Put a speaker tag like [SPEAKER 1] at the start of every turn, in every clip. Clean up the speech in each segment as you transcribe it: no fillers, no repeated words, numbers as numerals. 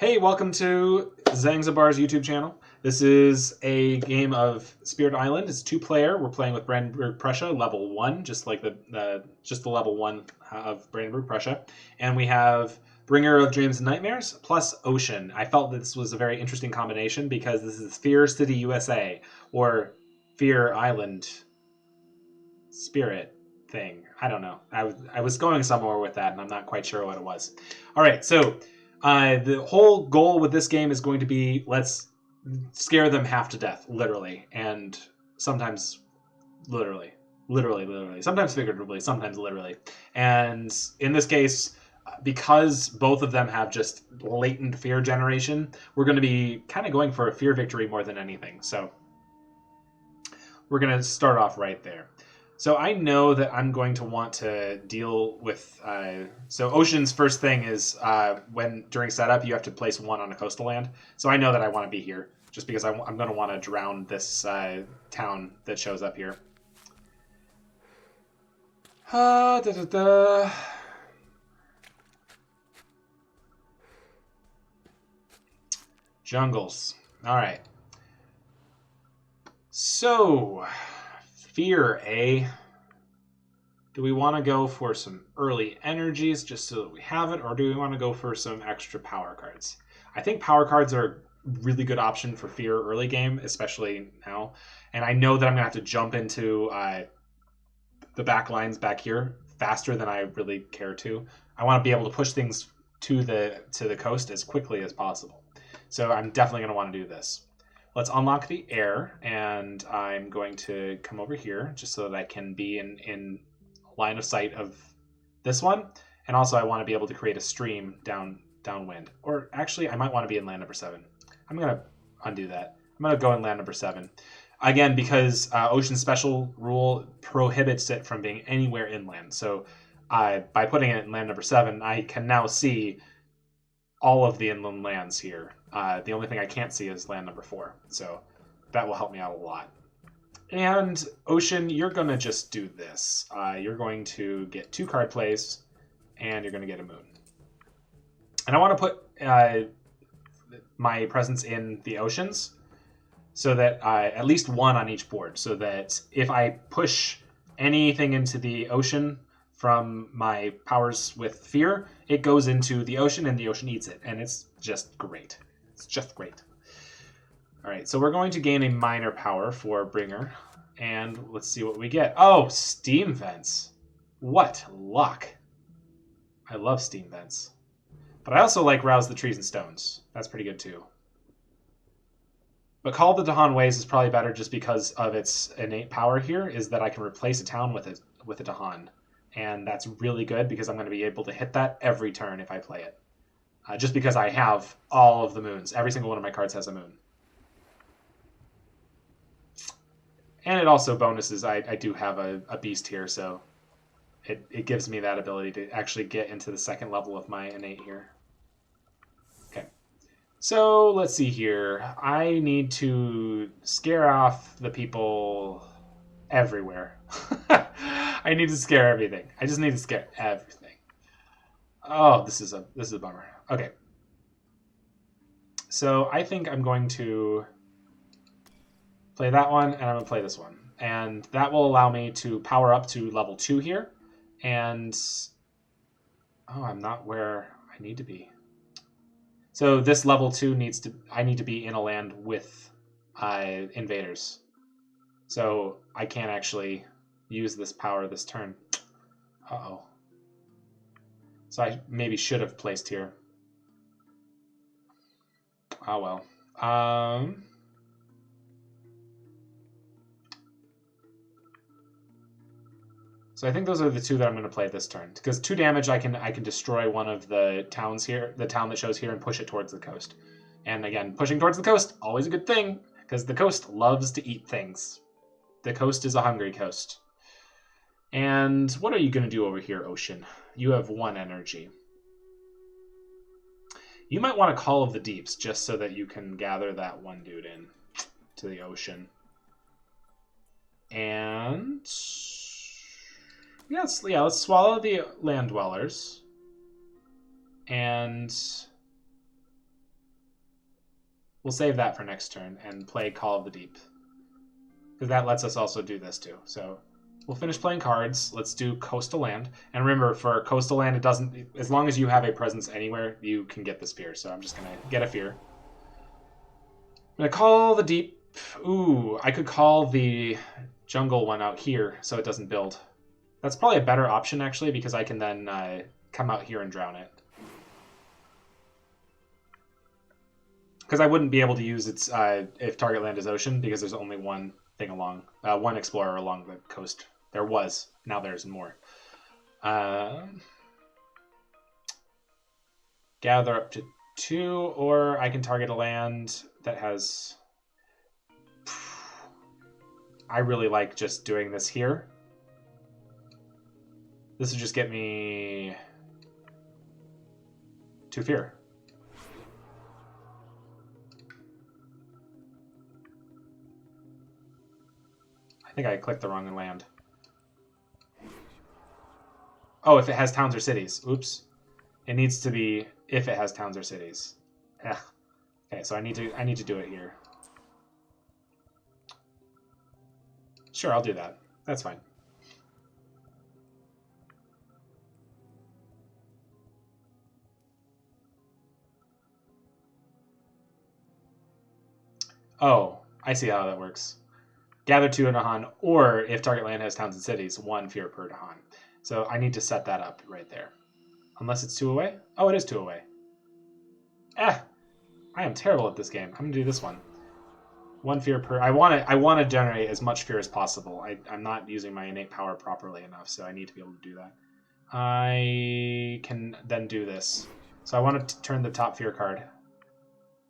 [SPEAKER 1] Hey, welcome to Zangzabar's YouTube channel. This is a game of Spirit Island. It's 2-player. We're playing with Brandenburg Prussia, level 1, just like the level 1 of Brandenburg Prussia. And we have Bringer of Dreams and Nightmares plus Ocean. I felt that this was a very interesting combination because this is Fear City, USA, or Fear Island Spirit thing. I don't know. I was going somewhere with that, and I'm not quite sure what it was. All right, so the whole goal with this game is going to be let's scare them half to death, literally, and sometimes literally, sometimes figuratively, sometimes literally. And in this case, because both of them have just latent fear generation, we're going to be kind of going for a fear victory more than anything. So we're going to start off right there. So I know that I'm going to want to deal with... so Ocean's first thing is when during setup you have to place 1 on a coastal land. So I know that I want to be here just because I'm going to want to drown this town that shows up here. Jungles. All right. So... Fear, eh? Do we want to go for some early energies just so that we have it, or do we want to go for some extra power cards? I think power cards are a really good option for Fear early game, especially now. And I know that I'm going to have to jump into the back lines back here faster than I really care to. I want to be able to push things to the coast as quickly as possible. So I'm definitely going to want to do this. Let's unlock the air, and I'm going to come over here just so that I can be in line of sight of this one. And also I want to be able to create a stream downwind. Or actually, I might want to be in land number 7. I'm going to undo that. I'm going to go in land number 7. Again, because Ocean Special rule prohibits it from being anywhere inland. So by putting it in land number 7, I can now see all of the inland lands here. The only thing I can't see is land number 4. So that will help me out a lot. And Ocean, you're going to just do this. You're going to get 2 card plays, and you're going to get a moon. And I want to put my presence in the oceans so that at least 1 on each board, so that if I push anything into the ocean from my powers with fear, it goes into the ocean and the ocean eats it. And it's just great. It's just great. All right, so we're going to gain a minor power for Bringer. And let's see what we get. Oh, Steam Vents. What luck. I love Steam Vents. But I also like Rouse the Trees and Stones. That's pretty good too. But Call of the Dahan Ways is probably better just because of its innate power here, is that I can replace a town with a Dahan. And that's really good because I'm going to be able to hit that every turn if I play it. Just because I have all of the moons. Every single one of my cards has a moon. And it also bonuses, I do have a beast here, so it gives me that ability to actually get into the second level of my innate here. Okay. So let's see here. I need to scare off the people everywhere. I need to scare everything. I just need to scare everything. Oh, this is a bummer. Okay. So I think I'm going to play that one, and I'm going to play this one. And that will allow me to power up to level 2 here. And oh, I'm not where I need to be. So this level 2 I need to be in a land with invaders. So I can't actually use this power this turn. Uh-oh. So I maybe should have placed here. Oh well. So I think those are the 2 that I'm going to play this turn. Because 2 damage, I can destroy one of the towns here, the town that shows here, and push it towards the coast. And again, pushing towards the coast, always a good thing, because the coast loves to eat things. The coast is a hungry coast. And what are you going to do over here, Ocean? You have 1 energy. You might want to Call of the Deeps, just so that you can gather that 1 dude in to the ocean. And let's swallow the land dwellers. And We'll save that for next turn and play Call of the Deep. Because that lets us also do this too. So we'll finish playing cards. Let's do Coastal Land. And remember, for Coastal Land, it doesn't... As long as you have a presence anywhere, you can get this Fear. So I'm just going to get a Fear. I'm going to Call the Deep. Ooh, I could call the jungle one out here so it doesn't build. That's probably a better option, actually, because I can then come out here and drown it. Because I wouldn't be able to use its if target land is ocean, because there's only one thing along, one explorer along the coast. There was. Now there's more. Gather up to 2, or I can target a land that has... I really like just doing this here. This would just get me 2 Fear. I think I clicked the wrong land. Oh, if it has towns or cities. Oops. It needs to be if it has towns or cities. Ugh. Okay, so I need to do it here. Sure, I'll do that. That's fine. Oh, I see how that works. Gather 2 in Dahan, or if target land has towns and cities, 1 Fear per Dahan. So I need to set that up right there. Unless it's 2 away? Oh, it is 2 away. I am terrible at this game. I'm going to do this one. 1 Fear per... I want to generate as much Fear as possible. I'm not using my innate power properly enough, so I need to be able to do that. I can then do this. So I want to turn the top Fear card.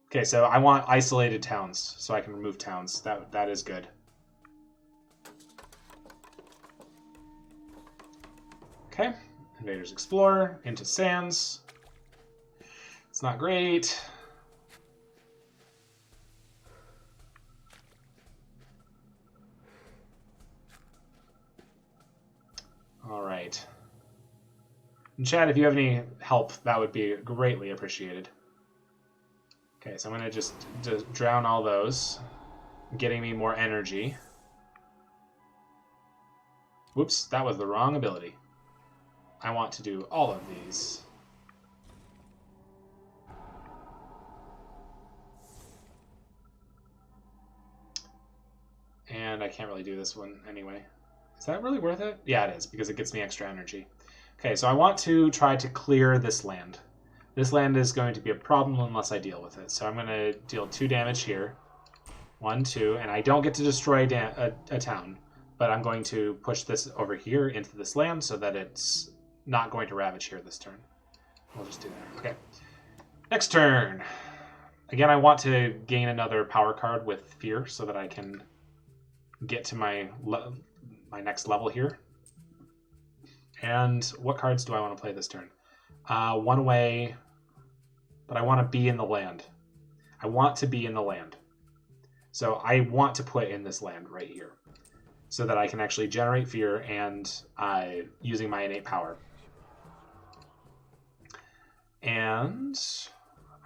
[SPEAKER 1] Okay, so I want isolated towns, so I can remove towns. That is good. Okay, Invaders Explore, into Sands. It's not great. All right. And chat, if you have any help, that would be greatly appreciated. Okay, so I'm going to just drown all those, getting me more energy. Whoops, that was the wrong ability. I want to do all of these. And I can't really do this one anyway. Is that really worth it? Yeah, it is, because it gets me extra energy. Okay, so I want to try to clear this land. This land is going to be a problem unless I deal with it. So I'm going to deal 2 damage here. 1, 2, and I don't get to destroy a town. But I'm going to push this over here into this land so that it's not going to ravage here this turn. We'll just do that. Okay. Next turn. Again, I want to gain another power card with Fear so that I can get to my next level here. And what cards do I want to play this turn? 1 away, but I want to be in the land. I want to be in the land. So I want to put in this land right here so that I can actually generate Fear and using my innate power. And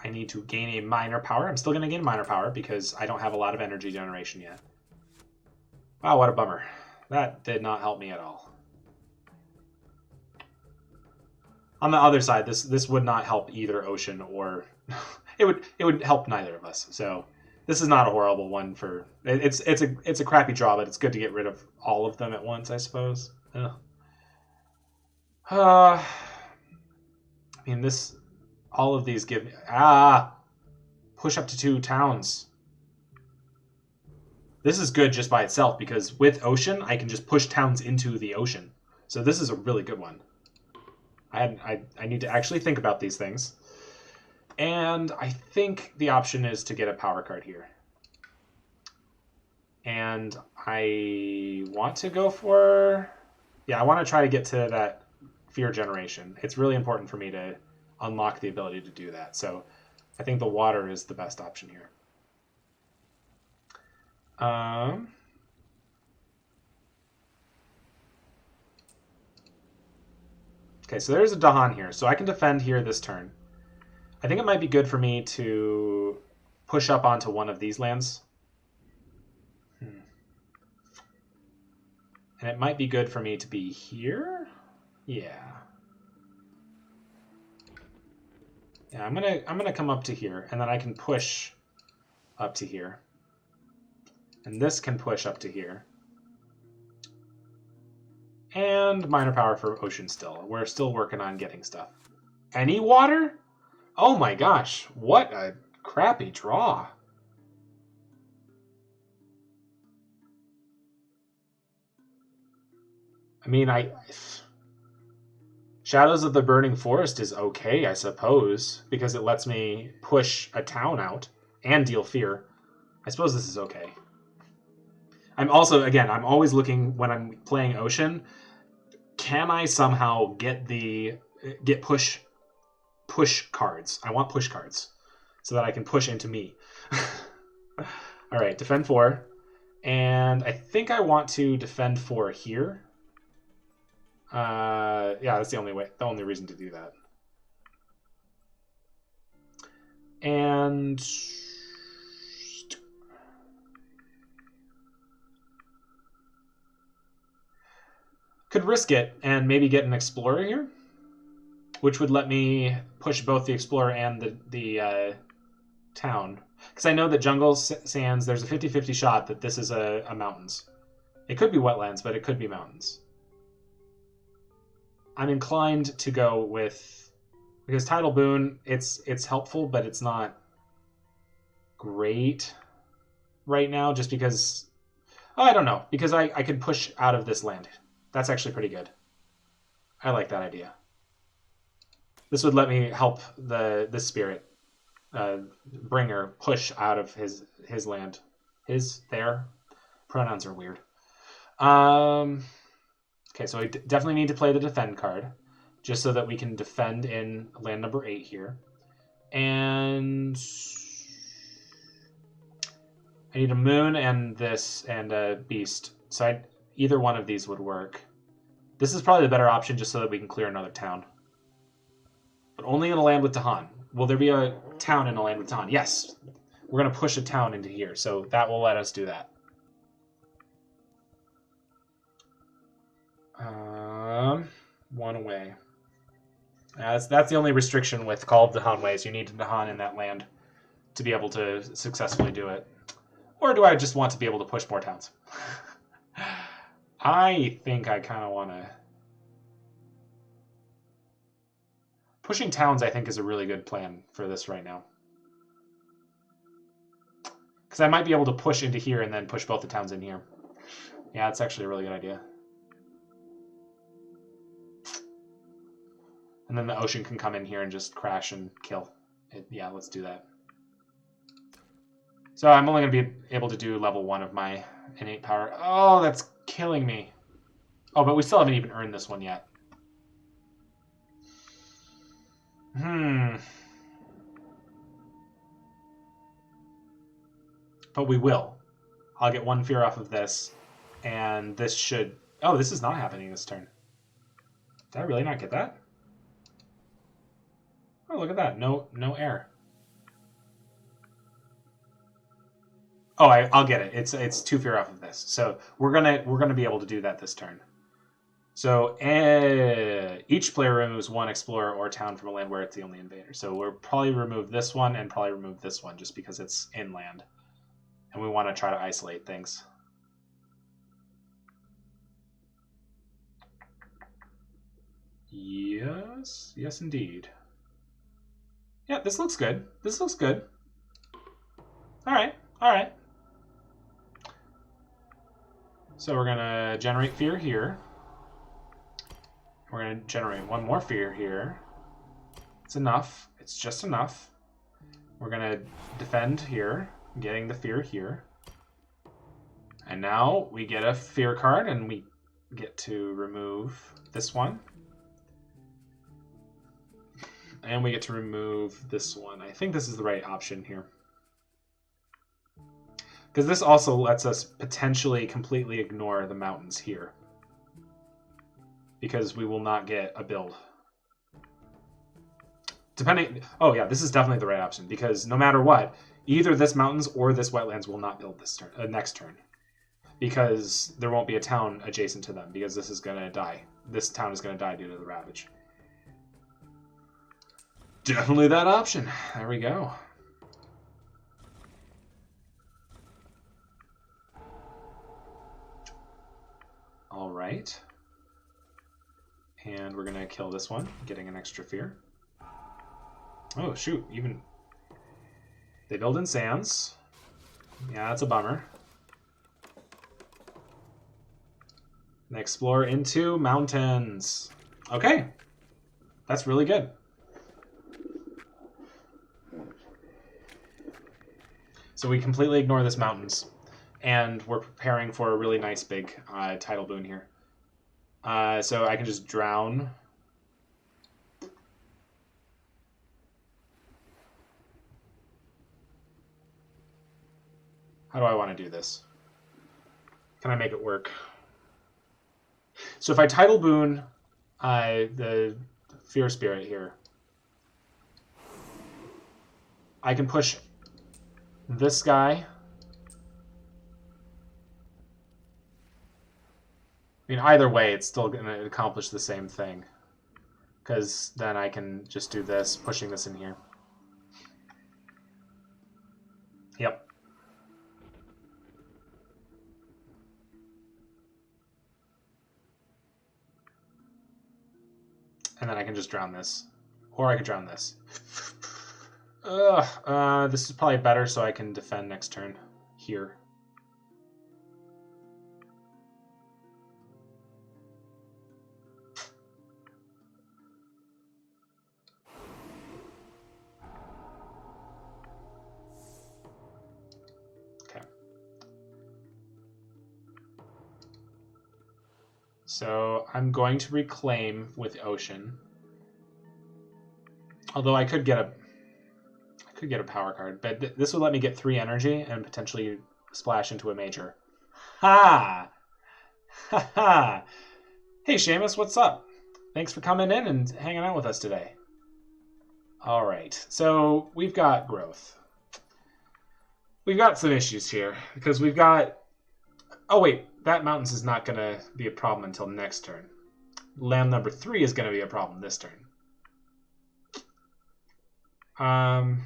[SPEAKER 1] I need to gain a minor power. I'm still going to gain minor power because I don't have a lot of energy generation yet. Wow, what a bummer. That did not help me at all. On the other side, this would not help either Ocean or... it would help neither of us. So this is not a horrible one for... It's a crappy draw, but it's good to get rid of all of them at once, I suppose. I mean, all of these give me... Push up to 2 towns. This is good just by itself, because with Ocean, I can just push towns into the ocean. So this is a really good one. I need to actually think about these things. And I think the option is to get a power card here. And I want to go for... Yeah, I want to try to get to that Fear generation. It's really important for me to unlock the ability to do that. So I think the water is the best option here. Okay, so there's a Dahan here. So I can defend here this turn. I think it might be good for me to push up onto one of these lands. And it might be good for me to be here. Yeah. Yeah, I'm gonna come up to here, and then I can push up to here. And this can push up to here. And minor power for Ocean still. We're still working on getting stuff. Any water? Oh my gosh, what a crappy draw. I mean, Shadows of the Burning Forest is okay, I suppose, because it lets me push a town out and deal fear. I suppose this is okay. I'm also, again, I'm always looking when I'm playing Ocean, can I somehow get push cards? I want push cards so that I can push into me. All right, defend 4. And I think I want to defend 4 here. Yeah, that's the only reason to do that. And could risk it and maybe get an Explorer here, which would let me push both the Explorer and the town. Because I know that Jungle Sands, there's a 50-50 shot that this is a mountains. It could be wetlands, but it could be mountains. I'm inclined to go with, because Tidal Boon, it's helpful, but it's not great right now, just because, I don't know, because I could push out of this land. That's actually pretty good. I like that idea. This would let me help the spirit bringer push out of his land. Their pronouns are weird. Okay, so I definitely need to play the defend card, just so that we can defend in land number 8 here. And I need a moon and this and a beast. So either one of these would work. This is probably the better option, just so that we can clear another town. But only in a land with Tahan. Will there be a town in a land with Tahan? Yes. We're going to push a town into here, so that will let us do that. One away. That's the only restriction with Call of Dahan Ways. You need Dahan in that land to be able to successfully do it. Or do I just want to be able to push more towns? I think I kind of want to... Pushing towns, I think, is a really good plan for this right now. Because I might be able to push into here and then push both the towns in here. Yeah, it's actually a really good idea. And then the Ocean can come in here and just crash and kill. Yeah, let's do that. So I'm only going to be able to do level 1 of my innate power. Oh, that's killing me. Oh, but we still haven't even earned this one yet. But we will. I'll get 1 fear off of this. And this should... Oh, this is not happening this turn. Did I really not get that? Oh, look at that. No air. Oh, I'll get it. It's 2 fear off of this. So we're gonna be able to do that this turn. So each player removes 1 explorer or town from a land where it's the only invader. So we'll probably remove this one and probably remove this one just because it's inland. And we want to try to isolate things. Yes indeed. Yeah, this looks good. This looks good. All right. So we're gonna generate fear here. We're gonna generate 1 more fear here. It's enough. It's just enough. We're gonna defend here, getting the fear here. And now we get a fear card and we get to remove this one. And we get to remove this one. I think this is the right option here. Because this also lets us potentially completely ignore the mountains here. Because we will not get a build. Depending... Oh, yeah, this is definitely the right option, because no matter what, either this mountains or this wetlands will not build this turn, next turn. Because there won't be a town adjacent to them, because this is going to die. This town is going to die due to the ravage. Definitely that option. There we go. All right. And we're going to kill this one, getting an extra fear. Oh, shoot. Even... They build in sands. Yeah, that's a bummer. And explore into mountains. Okay. That's really good. So we completely ignore this mountains. And we're preparing for a really nice big tidal boon here. So I can just drown. How do I want to do this? Can I make it work? So if I tidal boon the Fear Spirit here, I can push this guy. I mean, either way, it's still going to accomplish the same thing. Because then I can just do this, pushing this in here. Yep. And then I can just drown this. Or I could drown this. This is probably better so I can defend next turn here. So I'm going to reclaim with Ocean. Although I could get a power card, but this would let me get 3 energy and potentially splash into a major. Ha! Ha ha! Hey Seamus, what's up? Thanks for coming in and hanging out with us today. All right, so we've got growth. We've got some issues here because we've got... Oh wait, that mountains is not going to be a problem until next turn. Land number 3 is going to be a problem this turn. On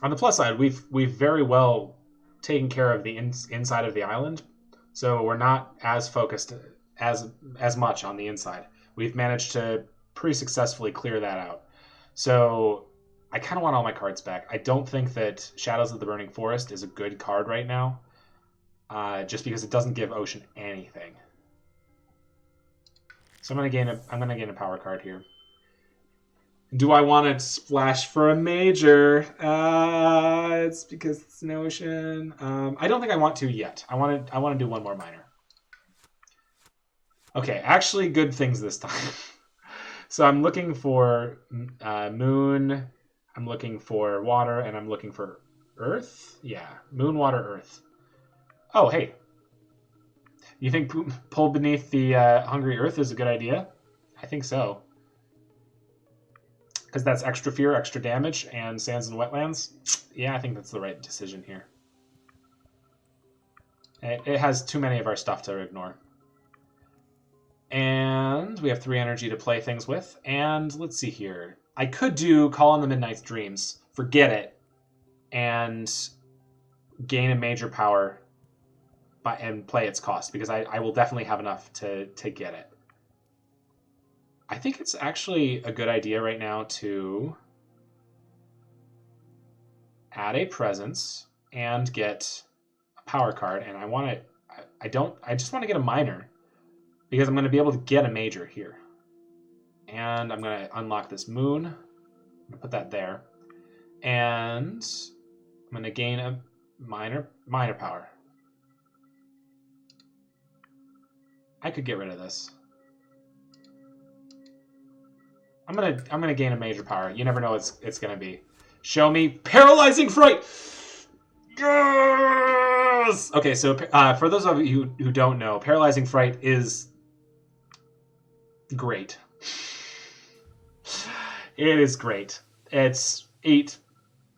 [SPEAKER 1] the plus side, we've very well taken care of the inside of the island, so we're not as focused as much on the inside. We've managed to pretty successfully clear that out. So I kind of want all my cards back. I don't think that Shadows of the Burning Forest is a good card right now, just because it doesn't give Ocean anything. So I'm gonna gain a power card here. Do I want to splash for a major? It's because it's an Ocean. I don't think I want to yet. I want to do one more minor. Okay, actually good things this time. So I'm looking for moon, I'm looking for water, and I'm looking for earth? Yeah, moon, water, earth. Oh, hey. You think pull beneath the hungry earth is a good idea? I think so. Because that's extra fear, extra damage, and sands and wetlands. Yeah, I think that's the right decision here. It has too many of our stuff to ignore. And we have 3 energy to play things with. And let's see here. I could do Call on the Midnight Dreams, forget it, and gain a major power and play its cost, because I will definitely have enough to get it. I think it's actually a good idea right now to add a presence and get a power card, and I just want to get a minor, because I'm going to be able to get a major here. And I'm going to unlock this moon. I'm going to put that there. And I'm going to gain a minor power. I could get rid of this. I'm gonna gain a major power. You never know what it's gonna be. Show me Paralyzing Fright. Yes! Okay, so for those of you who don't know, Paralyzing Fright is great. It is great. It's 8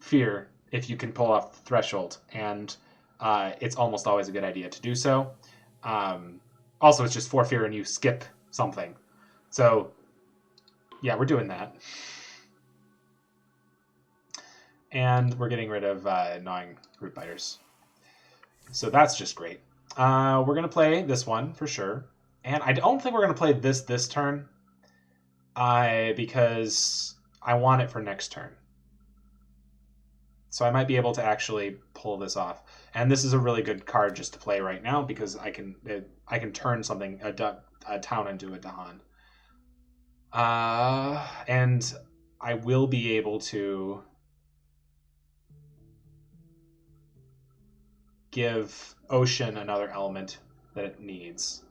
[SPEAKER 1] fear if you can pull off the threshold, and it's almost always a good idea to do so. Also, it's just 4 fear and you skip something. So, yeah, we're doing that. And we're getting rid of gnawing root biters. So that's just great. We're going to play this one for sure. And I don't think we're going to play this turn because I want it for next turn. So I might be able to actually pull this off. And this is a really good card just to play right now because I can turn something, a town into a Dahan. And I will be able to give Ocean another element that it needs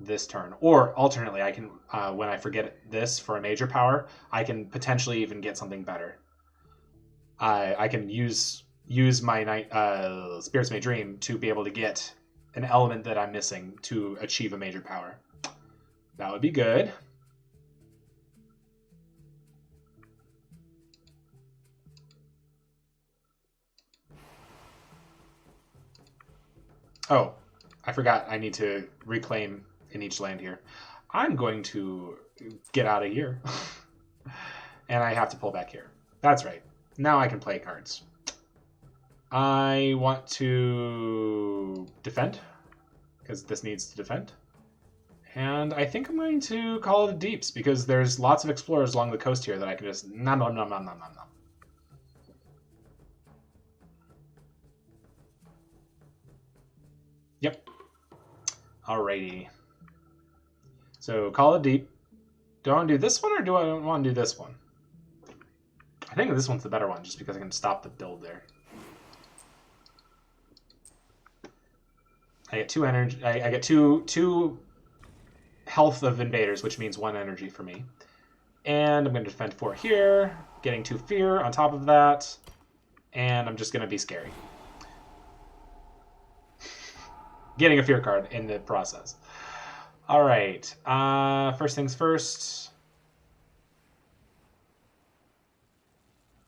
[SPEAKER 1] this turn. Or alternately, I can, when I forget this for a major power, I can potentially even get something better. I can use my Spirits May Dream to be able to get an element that I'm missing to achieve a major power. That would be good. Oh, I forgot I need to reclaim in each land here. I'm going to get out of here. And I have to pull back here. That's right. Now I can play cards. I want to defend, because this needs to defend. And I think I'm going to call it Deeps, because there's lots of explorers along the coast here that I can just nom. Yep. Alrighty. So call it deep. Do I want to do this one or do I want to do this one? I think this one's the better one just because I can stop the build there. I get 2 energy. I get two health of invaders, which means 1 energy for me. And I'm going to defend 4 here, getting 2 fear on top of that. And I'm just going to be scary. Getting a fear card in the process. All right. First things first.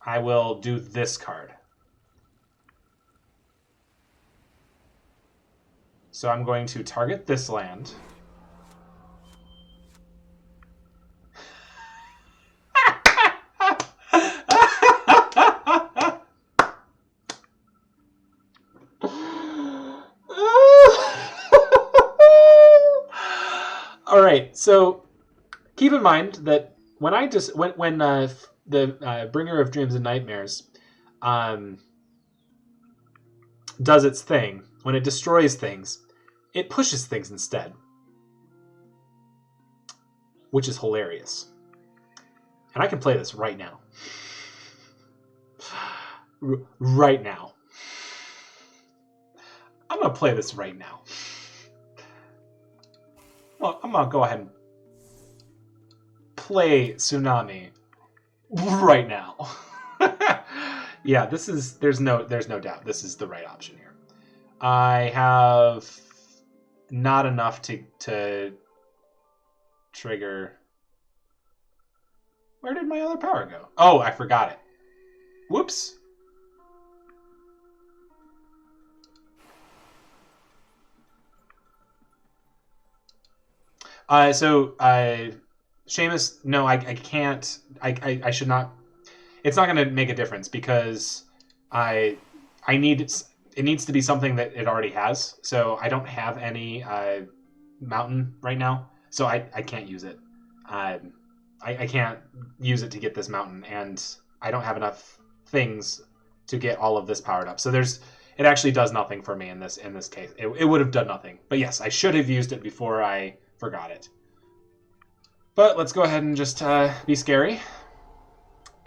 [SPEAKER 1] I will do this card. So I'm going to target this land. All right, so keep in mind that when the Bringer of Dreams and Nightmares does its thing, when it destroys things, it pushes things instead, which is hilarious. And I can play this right now. Right now. I'm going to play this right now. Well, I'm going to go ahead and play Tsunami right now. Yeah, there's no doubt this is the right option here. I have not enough to trigger. Where did my other power go? Oh, I forgot it. Whoops. Seamus, no, I can't. I should not. It's not going to make a difference because it needs to be something that it already has. So I don't have any mountain right now, so I can't use it. I can't use it to get this mountain, and I don't have enough things to get all of this powered up. So it actually does nothing for me in this case. It would have done nothing. But yes, I should have used it before I forgot it. But let's go ahead and just be scary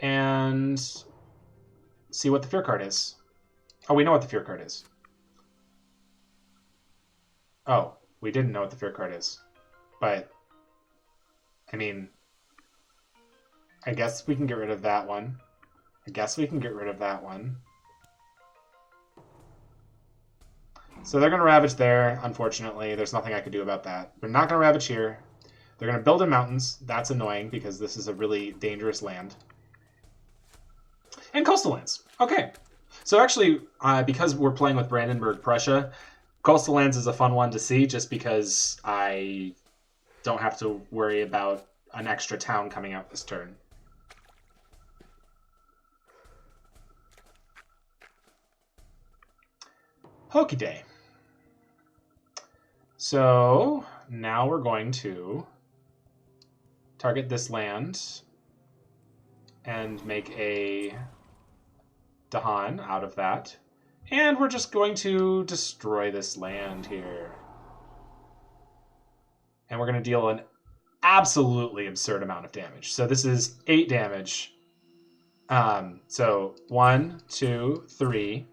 [SPEAKER 1] and see what the fear card is. Oh, we know what the fear card is. Oh, we didn't know what the fear card is. But, I mean, I guess we can get rid of that one. So they're going to Ravage there, unfortunately. There's nothing I could do about that. We're not going to Ravage here. They're going to build in mountains. That's annoying because this is a really dangerous land. And coastal lands. Okay. So actually, because we're playing with Brandenburg, Prussia, coastal lands is a fun one to see just because I don't have to worry about an extra town coming out this turn. Hokey day. So now we're going to target this land and make a Dahan out of that. And we're just going to destroy this land here. And we're going to deal an absolutely absurd amount of damage. So this is 8 damage. So 1, 2, 3,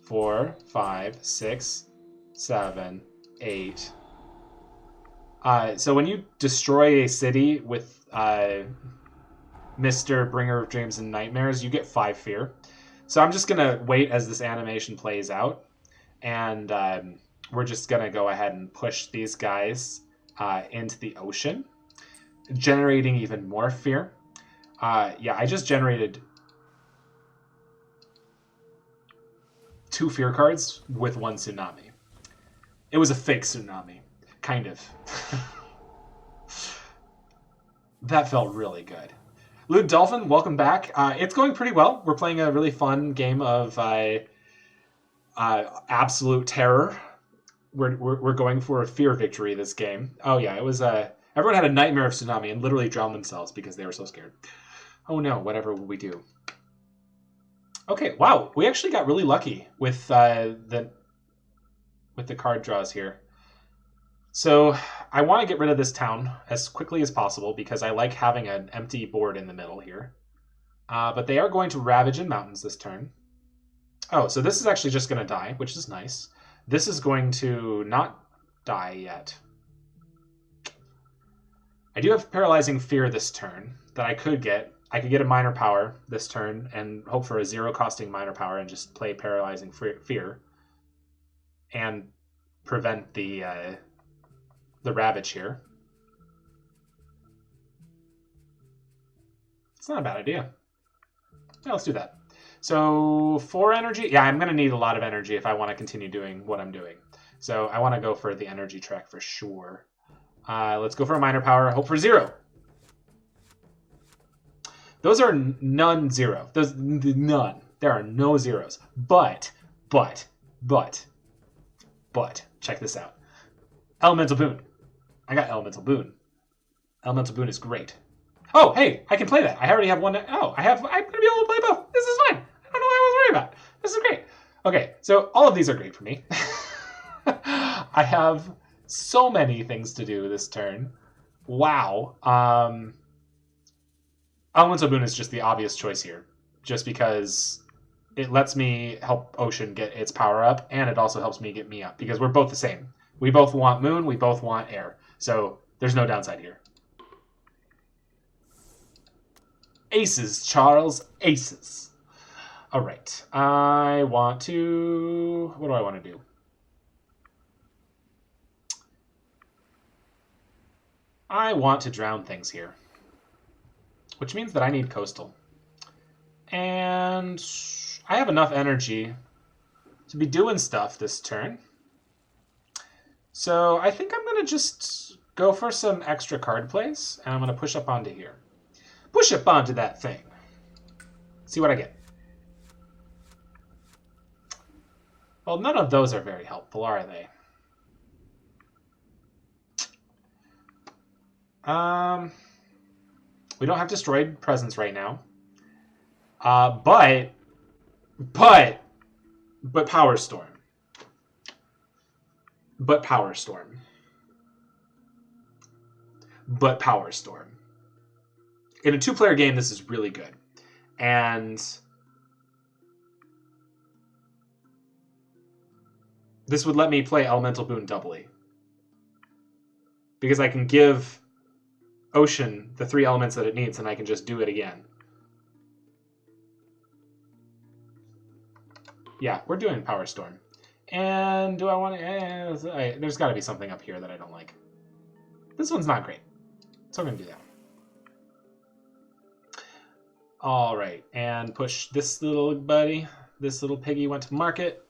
[SPEAKER 1] 4, 5, 6, 7, 8. So when you destroy a city with Mr. Bringer of Dreams and Nightmares, you get 5 fear. So I'm just going to wait as this animation plays out. And we're just going to go ahead and push these guys into the ocean, generating even more fear. Yeah, I just generated 2 fear cards with 1 tsunami. It was a fake tsunami, kind of. That felt really good. Lude Dolphin, welcome back. It's going pretty well. We're playing a really fun game of absolute terror. We're going for a fear victory this game. Oh yeah, it was everyone had a nightmare of tsunami and literally drowned themselves because they were so scared. Oh no, whatever will we do? Okay, wow, we actually got really lucky with the card draws here. So I want to get rid of this town as quickly as possible because I like having an empty board in the middle here. But they are going to Ravage in Mountains this turn. Oh, so this is actually just going to die, which is nice. This is going to not die yet. I do have Paralyzing Fear this turn that I could get. I could get a Minor Power this turn and hope for a 0-costing Minor Power and just play Paralyzing Fear and prevent the Ravage here. It's not a bad idea. Yeah, let's do that. So 4 energy. Yeah, I'm going to need a lot of energy if I want to continue doing what I'm doing. So I want to go for the energy track for sure. Let's go for a Minor Power. Hope for 0. Those are none 0. Those none. There are no zeros. But, check this out. Elemental Boon. I got Elemental Boon. Elemental Boon is great. Oh, hey, I can play that. I already have one. Oh, I'm going to be able to play both. This is fine. I don't know what I was worried about. This is great. Okay, so all of these are great for me. I have so many things to do this turn. Wow. Elemental Boon is just the obvious choice here. Just because it lets me help Ocean get its power up, and it also helps me get me up. Because we're both the same. We both want Moon, we both want Air. So there's no downside here. Aces, Charles. Aces. All right. I want to... What do I want to do? I want to drown things here. Which means that I need Coastal. And I have enough energy to be doing stuff this turn. So I think I'm going to just go for some extra card plays. And I'm going to push up onto here. Push up onto that thing. See what I get. Well, none of those are very helpful, are they? We don't have Destroyed Presence right now. But Power Storm. But Power Storm. But Power Storm. In a 2-player game, this is really good. And this would let me play Elemental Boon doubly. Because I can give Ocean the 3 elements that it needs, and I can just do it again. Yeah, we're doing Power Storm. And do I want to... there's got to be something up here that I don't like. This one's not great. So I'm going to do that. All right, and push this little buddy. This little piggy went to market.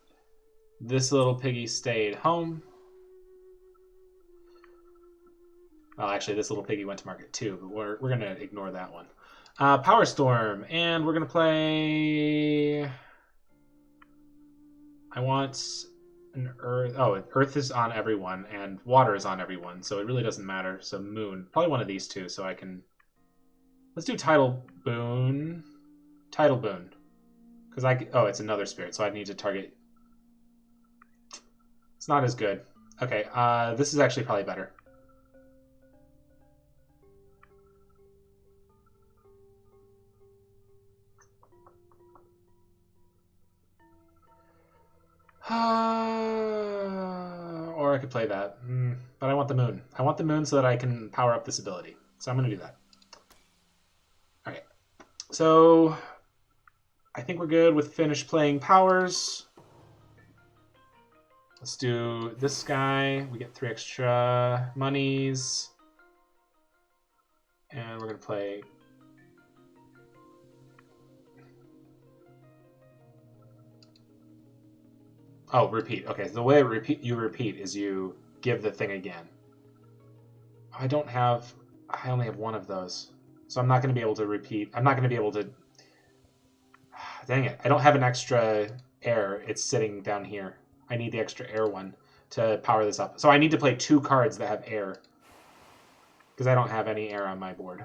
[SPEAKER 1] This little piggy stayed home. Well, actually, this little piggy went to market too, but we're going to ignore that one. Power Storm, and we're going to play... I want an Earth... Oh, Earth is on everyone, and Water is on everyone, so it really doesn't matter. So Moon. Probably one of these two, so I can... Let's do Tidal Boon. Tidal Boon. Because oh, it's another spirit, so I need to target... It's not as good. Okay, this is actually probably better. Or I could play that. But I want the moon. I want the moon so that I can power up this ability. So I'm going to do that. Okay. So I think we're good with finish playing powers. Let's do this guy. We get 3 extra monies. And we're going to play... Oh, repeat. Okay, so the way you repeat is you give the thing again. I only have one of those. So I'm not going to be able to repeat. I'm not going to be able to... Dang it. I don't have an extra air. It's sitting down here. I need the extra air one to power this up. So I need to play 2 cards that have air. Because I don't have any air on my board.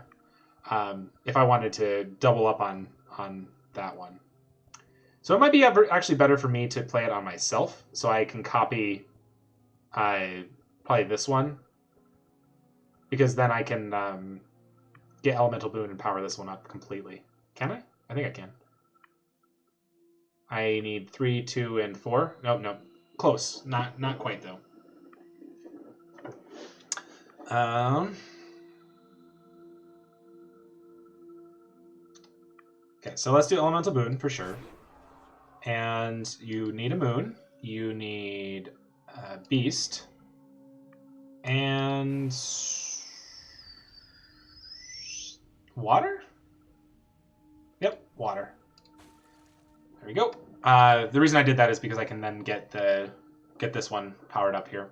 [SPEAKER 1] If I wanted to double up on that one. So it might be actually better for me to play it on myself, so I can copy probably this one, because then I can get Elemental Boon and power this one up completely. Can I? I think I can. I need 3, 2, and 4. No. Close. Not quite, though. Okay, so let's do Elemental Boon for sure. And you need a moon, you need a beast, and water? Yep, water. There we go. The reason I did that is because I can then get this one powered up here.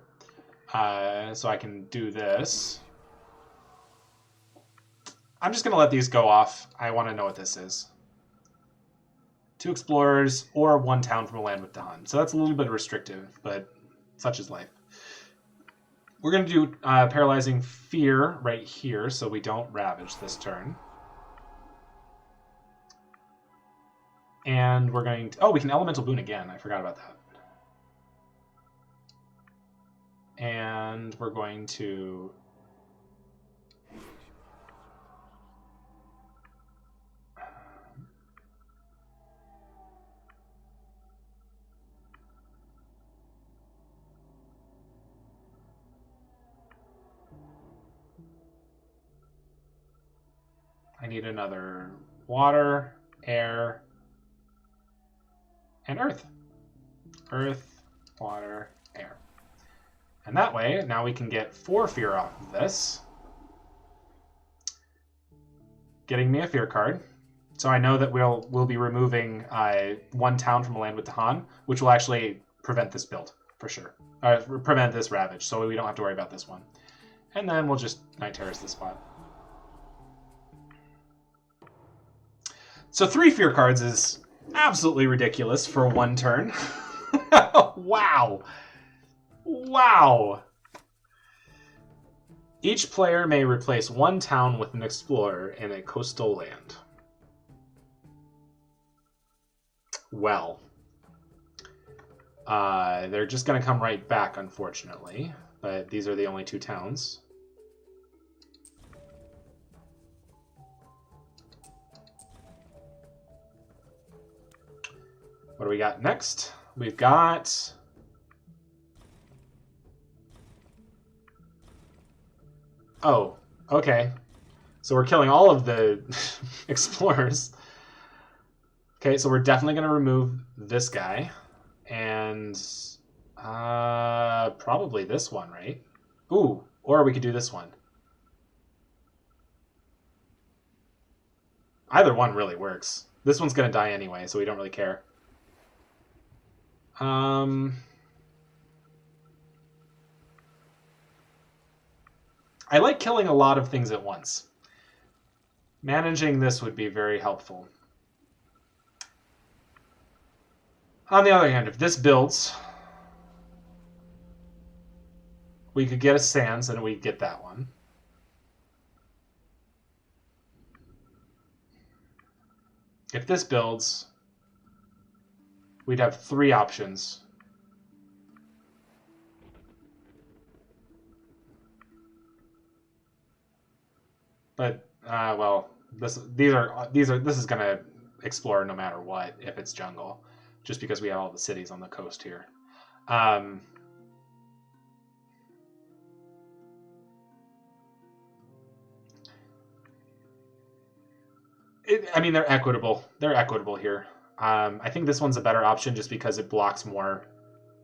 [SPEAKER 1] So I can do this. I'm just going to let these go off. I want to know what this is. 2 explorers, or 1 town from a land with Dahan. So that's a little bit restrictive, but such is life. We're going to do Paralyzing Fear right here, so we don't Ravage this turn. And we're going to... Oh, we can Elemental Boon again. I forgot about that. And we're going to... I need another water, air, and earth. Earth, water, air. And that way, now we can get 4 fear off of this. Getting me a fear card. So I know that we'll be removing 1 town from a land with Dahan, which will actually prevent this build, for sure. Prevent this ravage, so we don't have to worry about this one. And then we'll just Night Terrace this spot. So 3 fear cards is absolutely ridiculous for 1 turn. Wow. Wow. Each player may replace 1 town with an explorer in a coastal land. Well. They're just going to come right back, unfortunately. But these are the only 2 towns. What do we got next? We've got... Oh, okay. So we're killing all of the explorers. Okay, so we're definitely going to remove this guy. And probably this one, right? Ooh, or we could do this one. Either one really works. This one's going to die anyway, so we don't really care. I like killing a lot of things at once. Managing this would be very helpful. On the other hand, if this builds, we could get a Sands and we'd get that one. If this builds, we'd have 3 options. But well, this is gonna explore no matter what if it's jungle, just because we have all the cities on the coast here. I mean, they're equitable. They're equitable here. I think this one's a better option just because it blocks more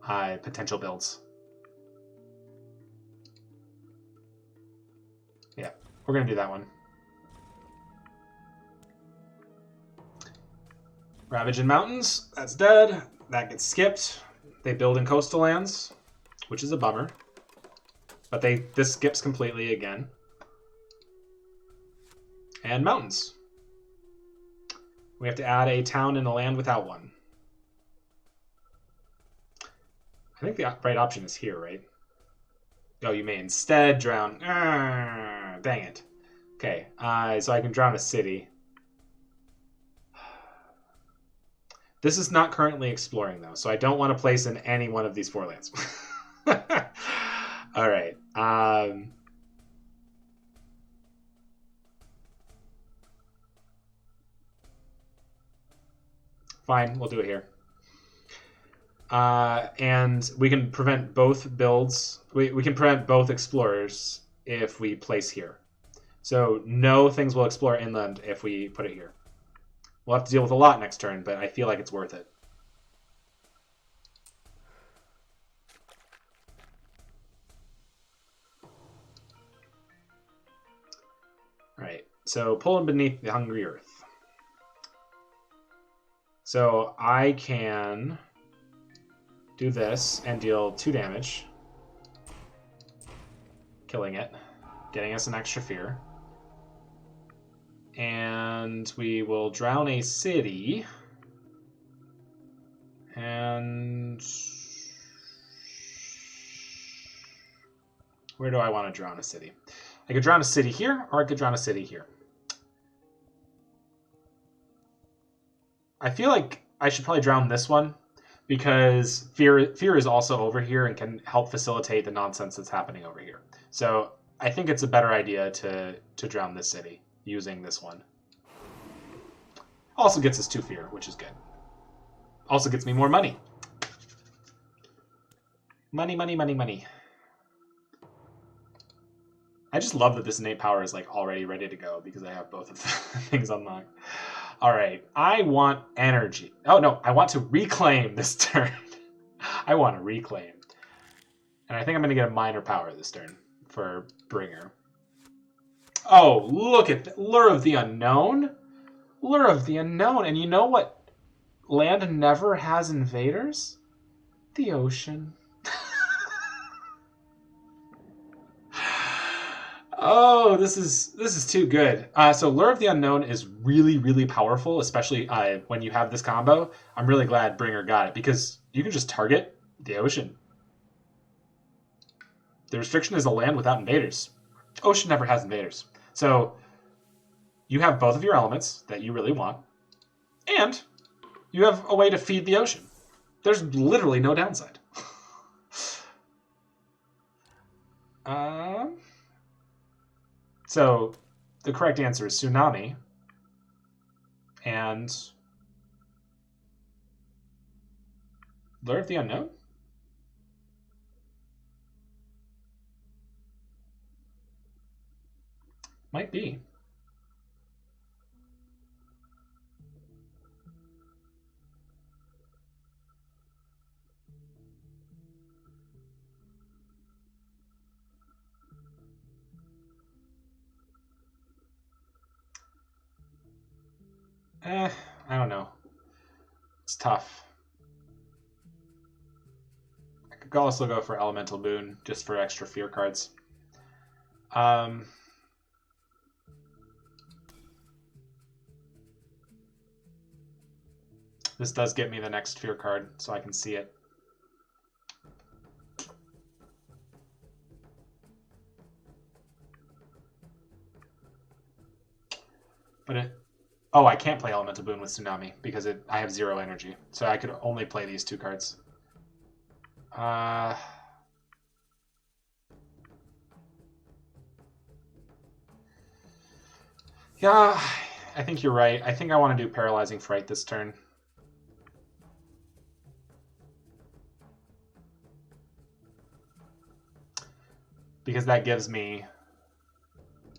[SPEAKER 1] potential builds. Yeah, we're going to do that one. Ravage in Mountains. That's dead. That gets skipped. They build in coastal lands, which is a bummer. But this skips completely again. And mountains. We have to add a town in a land without one. I think the right option is here, right? Oh, you may instead drown. Dang it. Okay, so I can drown a city. This is not currently exploring, though, so I don't want to place in any one of these 4 lands. All right. Fine, we'll do it here. And we can prevent both builds. We can prevent both explorers if we place here. So no things will explore inland if we put it here. We'll have to deal with a lot next turn, but I feel like it's worth it. All right, so pulling beneath the hungry earth. So I can do this and deal 2 damage, killing it, getting us an extra fear. And we will drown a city. And where do I want to drown a city? I could drown a city here, or I could drown a city here. I feel like I should probably drown this one because fear is also over here and can help facilitate the nonsense that's happening over here. So I think it's a better idea to drown this city using this one. Also gets us 2 fear, which is good. Also gets me more money. Money, money, money, money. I just love that this innate power is like already ready to go because I have both of the things unlocked. All right, I want energy. Oh no, I want to reclaim this turn. I want to reclaim. And I think I'm going to get a minor power this turn for Bringer. Oh, look at that. Lure of the Unknown. Lure of the Unknown. And you know what land never has invaders? The ocean. Oh, this is too good. So Lure of the Unknown is really, really powerful, especially when you have this combo. I'm really glad Bringer got it because you can just target the ocean. The restriction is a land without invaders. Ocean never has invaders. So you have both of your elements that you really want, and you have a way to feed the ocean. There's literally no downside. So the correct answer is Tsunami. And Lure of the Unknown? Might be. I don't know. It's tough. I could also go for Elemental Boon, just for extra fear cards. This does get me the next fear card, so I can see it. But it... Oh, I can't play Elemental Boon with Tsunami, because I have 0 energy. So I could only play these 2 cards. Yeah, I think you're right. I think I want to do Paralyzing Fright this turn. Because that gives me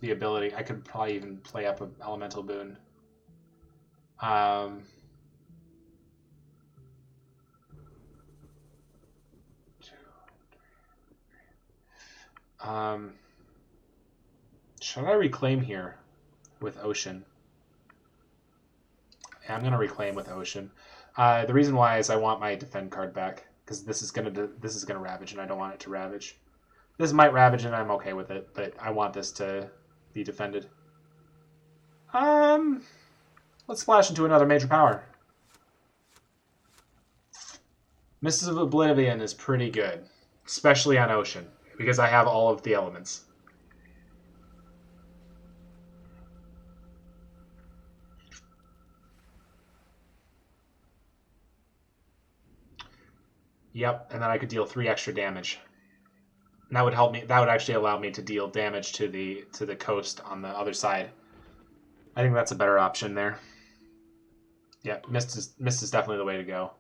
[SPEAKER 1] the ability. I could probably even play up an Elemental Boon. Should I reclaim here with Ocean? Yeah, I'm going to reclaim with Ocean. The reason why is I want my defend card back, because this is gonna Ravage, and I don't want it to Ravage. This might Ravage, and I'm okay with it, but I want this to be defended. Let's splash into another major power. Mists of Oblivion is pretty good, especially on Ocean, because I have all of the elements. Yep, and then I could deal 3 extra damage. And that would help me. That would actually allow me to deal damage to the coast on the other side. I think that's a better option there. Yeah, Mist is definitely the way to go.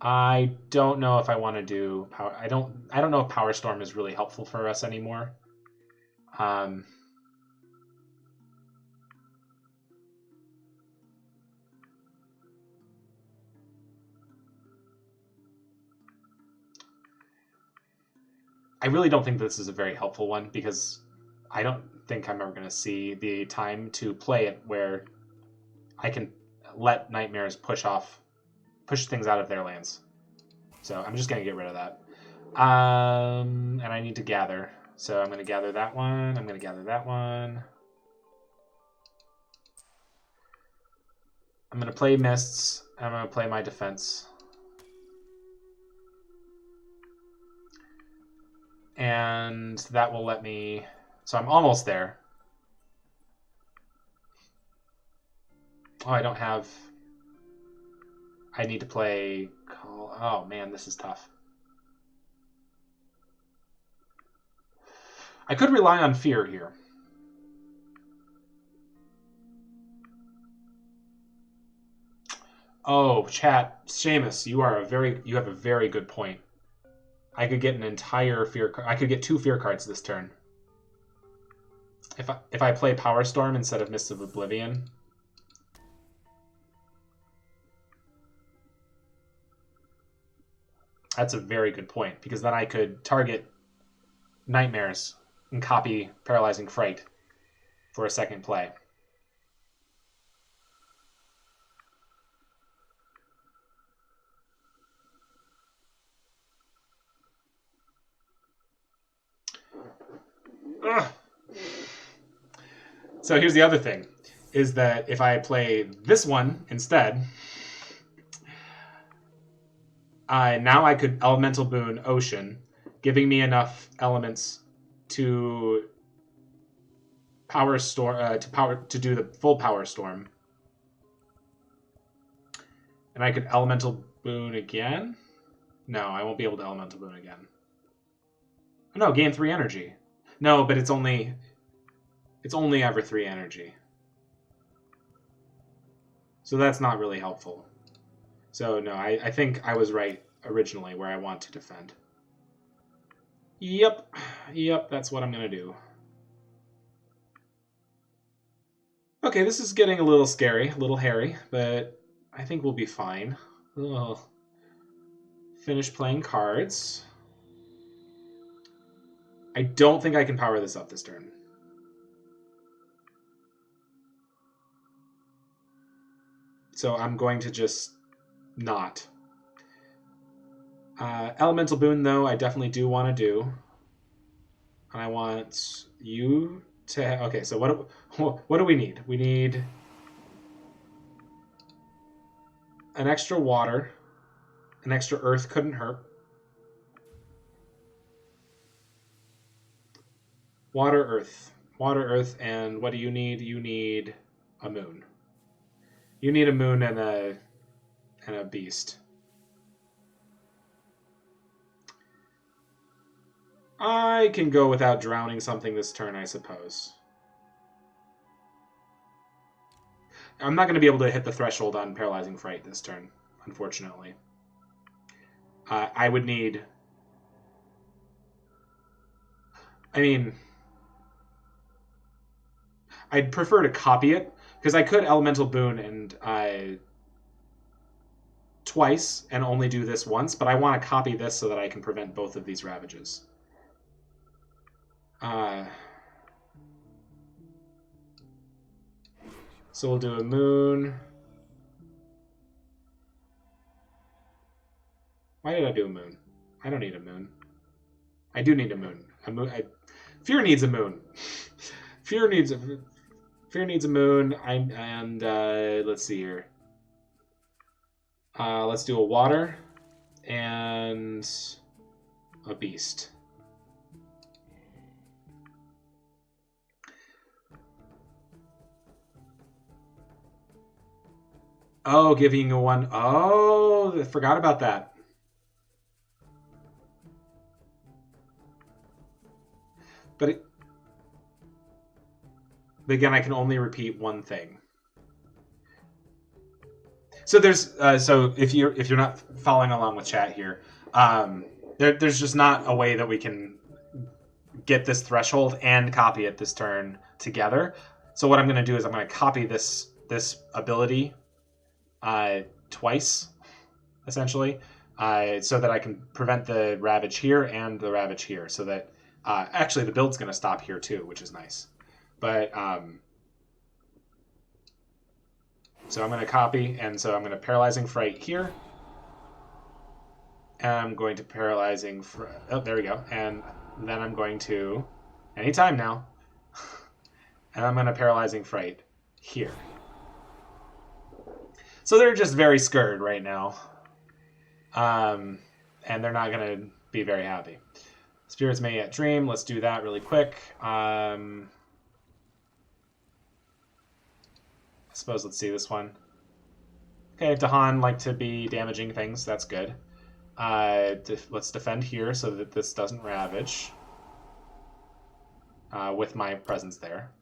[SPEAKER 1] I don't know if I want to do power. I don't know if Power Storm is really helpful for us anymore. I really don't think this is a very helpful one, because I don't think I'm ever going to see the time to play it where I can let Nightmares push things out of their lands. So I'm just going to get rid of that. And I need to gather. So I'm going to gather that one. I'm going to gather that one. I'm going to play Mists. I'm going to play my defense. And that will let me... So I'm almost there. Oh, I don't have... I need to play... Oh, man, this is tough. I could rely on Fear here. Oh, chat. Seamus, you have a very good point. I could get an entire Fear card. I could get 2 Fear cards this turn. If I play Power Storm instead of Mists of Oblivion... That's a very good point, because then I could target Nightmares and copy Paralyzing Fright for a second play. Ugh. So here's the other thing, is that if I play this one instead... now I could Elemental Boon Ocean, giving me enough elements to Power Storm to do the full Power Storm, and I could Elemental Boon again. No, I won't be able to Elemental Boon again. Oh, no, gain 3 energy. No, but it's only ever 3 energy, so that's not really helpful. So, no, I think I was right originally where I want to defend. Yep, that's what I'm going to do. Okay, this is getting a little scary, a little hairy, but I think we'll be fine. Ugh. Finish playing cards. I don't think I can power this up this turn. So I'm going to just not. Elemental Boon, though, I definitely do want to do. And I want you to... Okay, so what do we need? We need an extra water. An extra earth couldn't hurt. Water, earth, and what do you need? You need a moon. You need a moon and a beast. I can go without drowning something this turn, I suppose. I'm not going to be able to hit the threshold on Paralyzing Fright this turn, unfortunately. I would need... I mean... I'd prefer to copy it, because I could Elemental Boon and twice and only do this once, but I want to copy this so that I can prevent both of these ravages. So we'll do a moon. Why did I do a moon? I don't need a moon. I do need a moon. Fear needs a moon. Fear needs a moon. Let's see here. Let's do a water and a beast. Oh, giving you one. Oh, I forgot about that. But again, I can only repeat one thing. So there's so if you're not following along with chat here, there's just not a way that we can get this threshold and copy it this turn together. So what I'm going to do is I'm going to copy this ability twice, essentially, so that I can prevent the Ravage here and the Ravage here. So that actually the build's going to stop here too, which is nice. But so I'm going to copy, and so I'm going to Paralyzing Fright here. And I'm going to Paralyzing Fright. Oh, there we go. And then I'm going to, anytime now, and I'm going to Paralyzing Fright here. So they're just very scared right now. And they're not going to be very happy. Spirits May Yet Dream. Let's do that really quick. I suppose let's see this one. Okay, Dahan like to be damaging things. That's good. Let's defend here so that this doesn't ravage. With my presence there.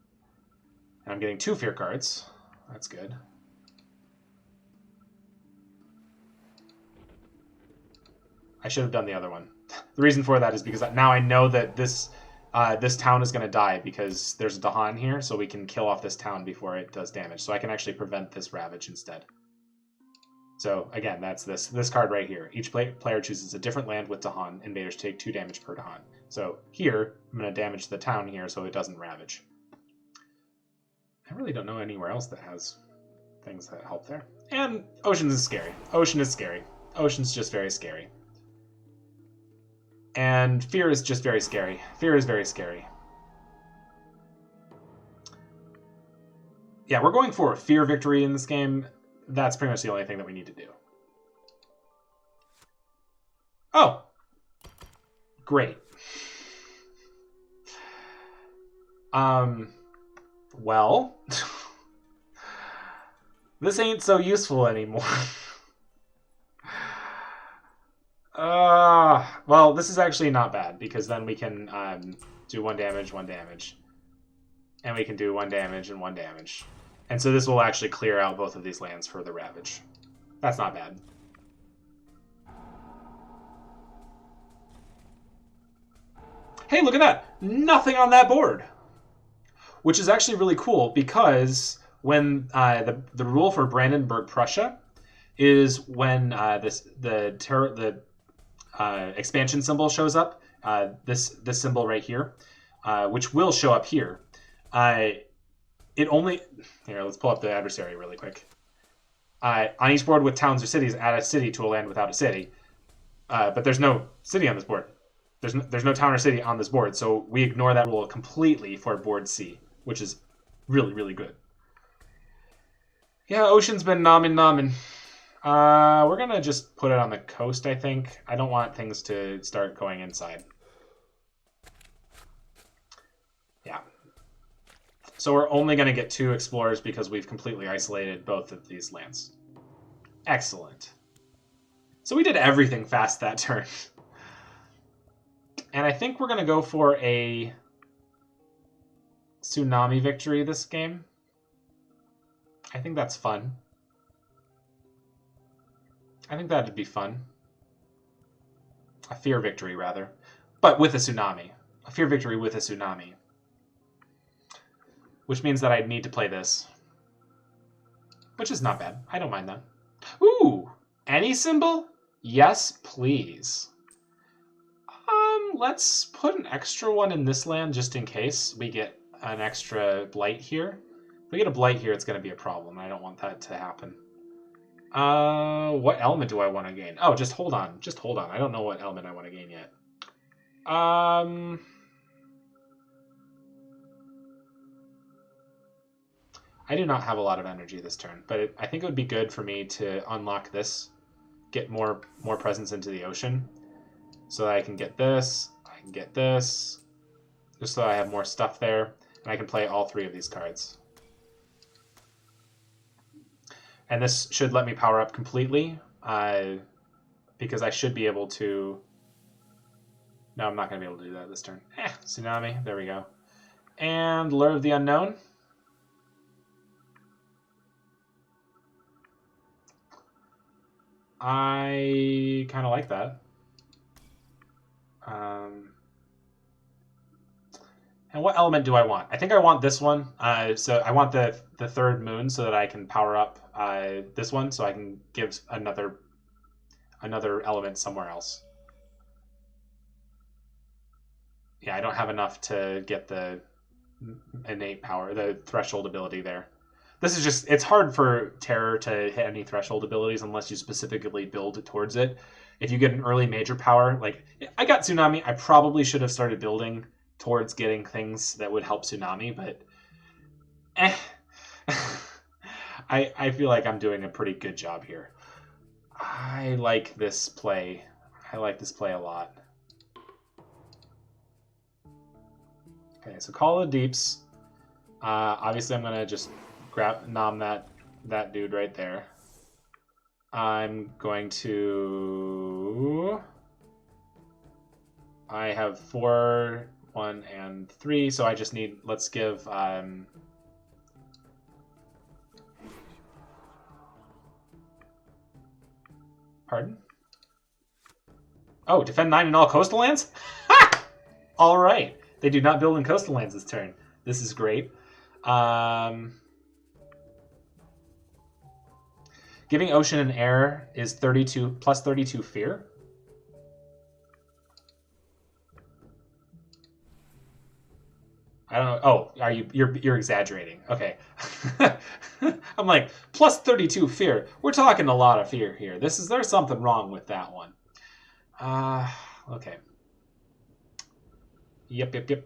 [SPEAKER 1] And I'm getting 2 fear cards. That's good. I should have done the other one. The reason for that is because now I know that this town is going to die because there's a Dahan here, so we can kill off this town before it does damage. So I can actually prevent this Ravage instead. So again, that's this card right here. Each player chooses a different land with Dahan. Invaders take 2 damage per Dahan. So here, I'm going to damage the town here so it doesn't Ravage. I really don't know anywhere else that has things that help there. And Oceans is scary. Ocean is scary. Ocean's just very scary. And Fear is just very scary. Fear is very scary. Yeah, we're going for a Fear victory in this game. That's pretty much the only thing that we need to do. Oh! Great. Well... this ain't so useful anymore. Well, this is actually not bad, because then we can do 1 damage, 1 damage. And we can do 1 damage and 1 damage. And so this will actually clear out both of these lands for the Ravage. That's not bad. Hey, look at that! Nothing on that board! Which is actually really cool, because when the rule for Brandenburg Prussia is when the expansion symbol shows up, this symbol right here, which will show up here. It only... Here, let's pull up the adversary really quick. On each board with towns or cities, add a city to a land without a city. But there's no city on this board. There's no town or city on this board, so we ignore that rule completely for board C, which is really, really good. Yeah, ocean's been nomin. We're going to just put it on the coast, I think. I don't want things to start going inside. Yeah. So we're only going to get 2 explorers because we've completely isolated both of these lands. Excellent. So we did everything fast that turn. And I think we're going to go for a tsunami victory this game. I think that's fun. I think that'd be fun. A fear victory, rather. But with a tsunami. A fear victory with a tsunami. Which means that I'd need to play this. Which is not bad. I don't mind that. Ooh! Any symbol? Yes, please. Let's put an extra one in this land just in case we get an extra blight here. If we get a blight here, it's going to be a problem. I don't want that to happen. What element do I want to gain? Oh, just hold on. Just hold on. I don't know what element I want to gain yet. I do not have a lot of energy this turn, but I think it would be good for me to unlock this, get more presence into the ocean, so that I can get this, I can get this, just so I have more stuff there, and I can play all 3 of these cards. And this should let me power up completely, because I should be able to... No, I'm not going to be able to do that this turn. Tsunami, there we go. And Lure of the Unknown. I kind of like that. And what element do I want? I think I want this one. So I want the 3rd moon so that I can power up this one, so I can give another element somewhere else. Yeah, I don't have enough to get the innate power, the threshold ability there. This is just, it's hard for Terror to hit any threshold abilities unless you specifically build towards it. If you get an early major power, like, I got Tsunami, I probably should have started building towards getting things that would help Tsunami, but I feel like I'm doing a pretty good job here. I like this play. I like this play a lot. Okay, so Call of the Deeps. Obviously, I'm going to just nom that dude right there. I'm going to... I have 4, 1, and 3, so I just need... Let's give... Pardon? Oh, defend 9 in all coastal lands? Ha! All right. They do not build in coastal lands this turn. This is great. Giving ocean and air is 32 plus 32 fear. I don't know. Oh, you're exaggerating. Okay. I'm like, plus 32 fear. We're talking a lot of fear here. There's something wrong with that one. Okay. Yep.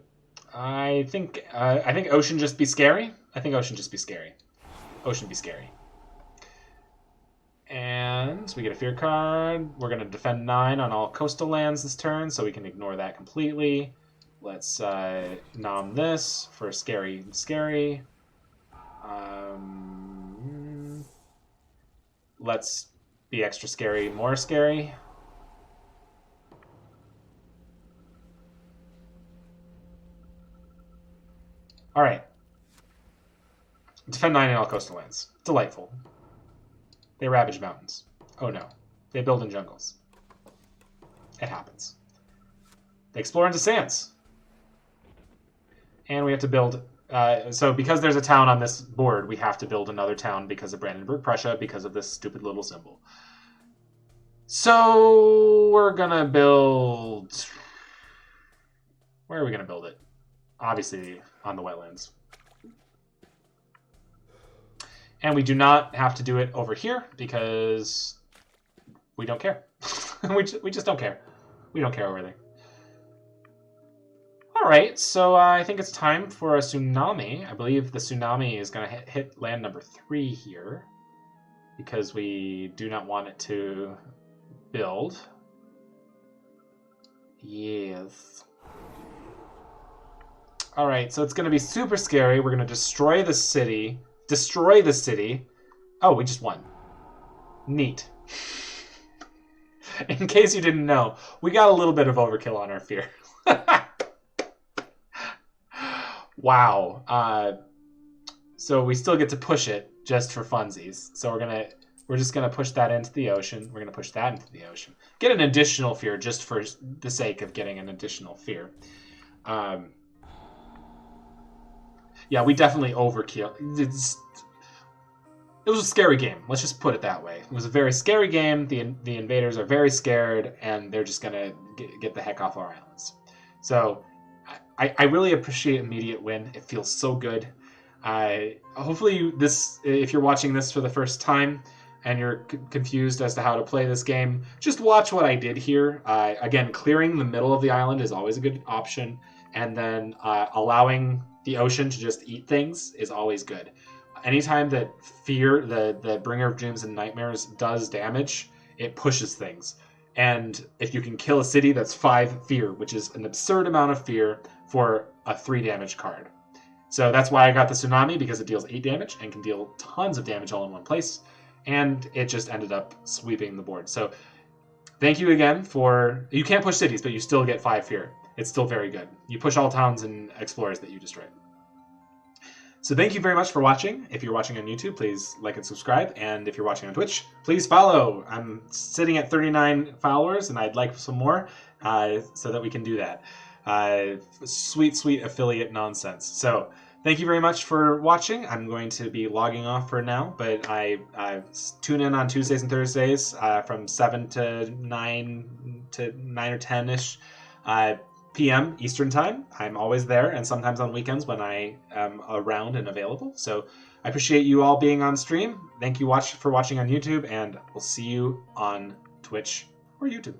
[SPEAKER 1] I think ocean just be scary. Ocean be scary. And we get a fear card. We're going to defend 9 on all coastal lands this turn, so we can ignore that completely. Let's nom this for scary. Let's be extra scary, more scary. All right. Defend 9 in all coastal lands. Delightful. They ravage mountains. Oh no. They build in jungles. It happens. They explore into sands. And we have to build... so because there's a town on this board, we have to build another town because of Brandenburg, Prussia, because of this stupid little symbol. So we're going to build... Where are we going to build it? Obviously on the wetlands. And we do not have to do it over here because we don't care. we just don't care. We don't care over there. All right, so I think it's time for a tsunami. I believe the tsunami is going to hit land number 3 here because we do not want it to build. Yes. All right, so it's going to be super scary. We're going to destroy the city. Destroy the city. Oh, we just won. Neat. In case you didn't know, we got a little bit of overkill on our fear. Wow. So we still get to push it just for funsies. So we're just gonna push that into the ocean. We're gonna push that into the ocean. Get an additional fear just for the sake of getting an additional fear. Yeah, we definitely overkill. It was a scary game. Let's just put it that way. It was a very scary game. The invaders are very scared, and they're just gonna get the heck off our islands. So I really appreciate immediate win. It feels so good. Hopefully if you're watching this for the first time and you're confused as to how to play this game, just watch what I did here. Again, clearing the middle of the island is always a good option, and then allowing the ocean to just eat things is always good. Anytime that fear, the Bringer of Dreams and Nightmares, does damage, it pushes things. And if you can kill a city, that's 5 fear, which is an absurd amount of fear for a 3 damage card. So that's why I got the Tsunami, because it deals 8 damage and can deal tons of damage all in one place. And it just ended up sweeping the board. So thank you again for... You can't push cities, but you still get 5 fear. It's still very good. You push all towns and explorers that you destroy. So thank you very much for watching. If you're watching on YouTube, please like and subscribe. And if you're watching on Twitch, please follow. I'm sitting at 39 followers, and I'd like some more so that we can do that. Sweet, sweet affiliate nonsense. So thank you very much for watching. I'm going to be logging off for now, but I tune in on Tuesdays and Thursdays from 7 to 9 or 10-ish. p.m. Eastern Time. I'm always there, and sometimes on weekends when I am around and available. So I appreciate you all being on stream. Thank you for watching on YouTube, and we'll see you on Twitch or YouTube.